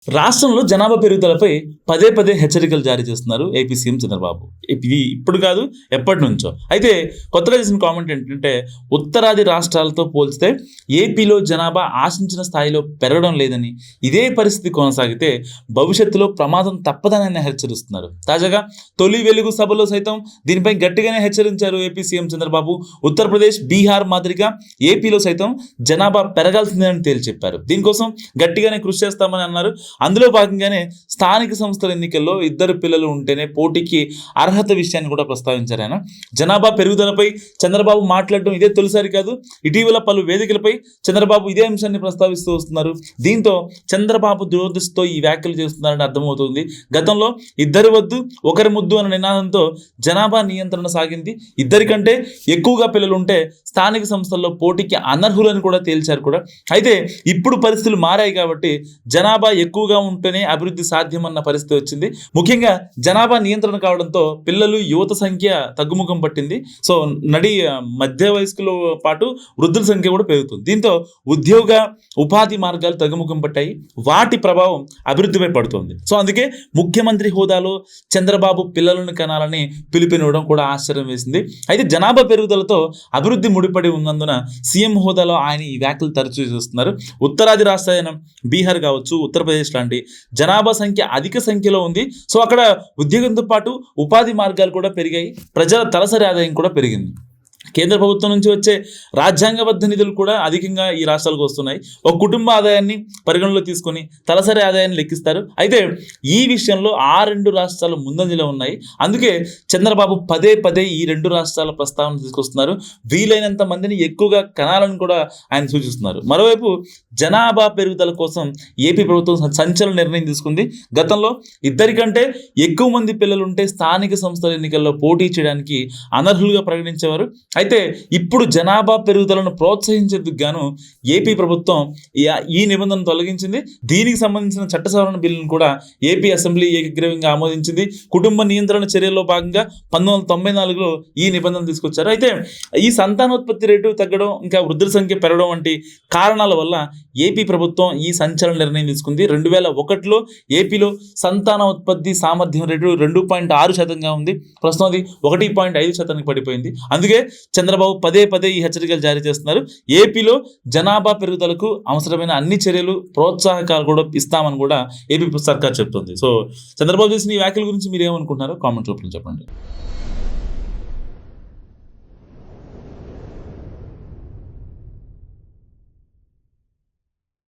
రాష్ట్రంలో జనాభా పెరుగుదలపై పదే పదే హెచ్చరికలు జారీ చేస్తున్నారు ఏపీ సీఎం చంద్రబాబు. ఇది ఇప్పుడు కాదు, ఎప్పటి నుంచో. అయితే కొత్తగా చేసిన కామెంట్ ఏంటంటే, ఉత్తరాది రాష్ట్రాలతో పోల్చితే ఏపీలో జనాభా ఆశించిన స్థాయిలో పెరగడం లేదని, ఇదే పరిస్థితి కొనసాగితే భవిష్యత్తులో ప్రమాదం తప్పదని ఆయన హెచ్చరిస్తున్నారు. తాజాగా తొలి వెలుగు సభలో సైతం దీనిపై గట్టిగానే హెచ్చరించారు ఏపీ సీఎం చంద్రబాబు. ఉత్తరప్రదేశ్, బీహార్ మాదిరిగా ఏపీలో సైతం జనాభా పెరగాల్సిందేనని తేల్చి చెప్పారు. దీనికోసం గట్టిగానే కృషి చేస్తామని అన్నారు. అందులో భాగంగానే స్థానిక సంస్థల ఎన్నికల్లో 2 పిల్లలు ఉంటేనే పోటీకి అర్హత విషయాన్ని కూడా ప్రస్తావించారు ఆయన. జనాభా పెరుగుదలపై చంద్రబాబు మాట్లాడడం ఇదే తొలిసారి కాదు. ఇటీవల పలు వేదికలపై చంద్రబాబు ఇదే అంశాన్ని ప్రస్తావిస్తూ వస్తున్నారు. దీంతో చంద్రబాబు దురదృష్టితో ఈ వ్యాఖ్యలు చేస్తున్నారని అర్థమవుతుంది. గతంలో 2 వద్దు 1 ముద్దు అన్న నినాదంతో జనాభా నియంత్రణ సాగింది. 2 కంటే ఎక్కువగా పిల్లలు ఉంటే స్థానిక సంస్థల్లో పోటీకి అనర్హులని కూడా తేల్చారు కూడా. అయితే ఇప్పుడు పరిస్థితులు మారాయి కాబట్టి జనాభా ఎక్కువగా ఉంటేనే అభివృద్ధి సాధ్యమన్న పరిస్థితి వచ్చింది. ముఖ్యంగా జనాభా నియంత్రణ కావడంతో పిల్లలు, యువత సంఖ్య తగ్గుముఖం పట్టింది. సో మధ్య వయస్కుల పాటు వృద్ధుల సంఖ్య కూడా పెరుగుతుంది. దీంతో ఉద్యోగ ఉపాధి మార్గాలు తగ్గుముఖం పట్టాయి. వాటి ప్రభావం అభివృద్ధిపై పడుతుంది. సో అందుకే ముఖ్యమంత్రి హోదాలో చంద్రబాబు పిల్లలను కనాలని పిలుపునివ్వడం కూడా ఆశ్చర్యం వేసింది. అయితే జనాభా పెరుగుదలతో అభివృద్ధి ముడిపడి ఉన్నందున సీఎం హోదాలో ఆయన ఈ వ్యాఖ్యలు తరచూ చేస్తున్నారు. ఉత్తరాది రాష్ట్రాలైన బీహార్ కావచ్చు, ఉత్తరప్రదేశ్ లాంటి జనాభా సంఖ్య అధిక సంఖ్యలో ఉంది. సో అక్కడ ఉద్యోగంతో పాటు ఉపాధి మార్గాలు కూడా పెరిగాయి. ప్రజల తలసరి ఆదాయం కూడా పెరిగింది. కేంద్ర ప్రభుత్వం నుంచి వచ్చే రాజ్యాంగబద్ధ నిధులు కూడా అధికంగా ఈ రాష్ట్రాలకు వస్తున్నాయి. ఒక కుటుంబ ఆదాయాన్ని పరిగణలో తీసుకొని తలసరి ఆదాయాన్ని లెక్కిస్తారు. అయితే ఈ విషయంలో ఆ 2 రాష్ట్రాలు ముందంజలో ఉన్నాయి. అందుకే చంద్రబాబు పదే పదే ఈ 2 రాష్ట్రాల ప్రస్తావన తీసుకొస్తున్నారు. వీలైనంత మందిని ఎక్కువగా కనాలని కూడా ఆయన సూచిస్తున్నారు. మరోవైపు జనాభా పెరుగుదల కోసం ఏపీ ప్రభుత్వం సంచలన నిర్ణయం తీసుకుంది. గతంలో 2 కంటే ఎక్కువ మంది పిల్లలు ఉంటే స్థానిక సంస్థల ఎన్నికల్లో పోటీ చేయడానికి అనర్హులుగా ప్రకటించేవారు. అయితే ఇప్పుడు జనాభా పెరుగుదలను ప్రోత్సహించేందుకు గాను ఏపీ ప్రభుత్వం ఈ నిబంధనను తొలగించింది. దీనికి సంబంధించిన చట్ట సవరణ బిల్లును కూడా ఏపీ అసెంబ్లీ ఏకగ్రీవంగా ఆమోదించింది. కుటుంబ నియంత్రణ చర్యల్లో భాగంగా 1994లో ఈ నిబంధన తీసుకొచ్చారు. అయితే ఈ సంతానోత్పత్తి రేటు తగ్గడం, ఇంకా వృద్ధుల సంఖ్య పెరగడం వంటి కారణాల వల్ల ఏపీ ప్రభుత్వం ఈ సంచలన నిర్ణయం తీసుకుంది. 2001లో ఏపీలో సంతానోత్పత్తి సామర్థ్యం రేటు 2.6% ఉంది. ప్రస్తుతం అది 1.5% పడిపోయింది. అందుకే చంద్రబాబు పదే పదే ఈ హెచ్చరికలు జారీ చేస్తున్నారు. ఏపీలో జనాభా పెరుగుదలకు అవసరమైన అన్ని చర్యలు, ప్రోత్సాహకాలు కూడా ఇస్తామని కూడా ఏపీ సర్కార్ చెప్తుంది. సో చంద్రబాబు చేసిన ఈ వ్యాఖ్యల గురించి మీరు ఏమనుకుంటున్నారో కామెంట్ రూపంలో చెప్పండి.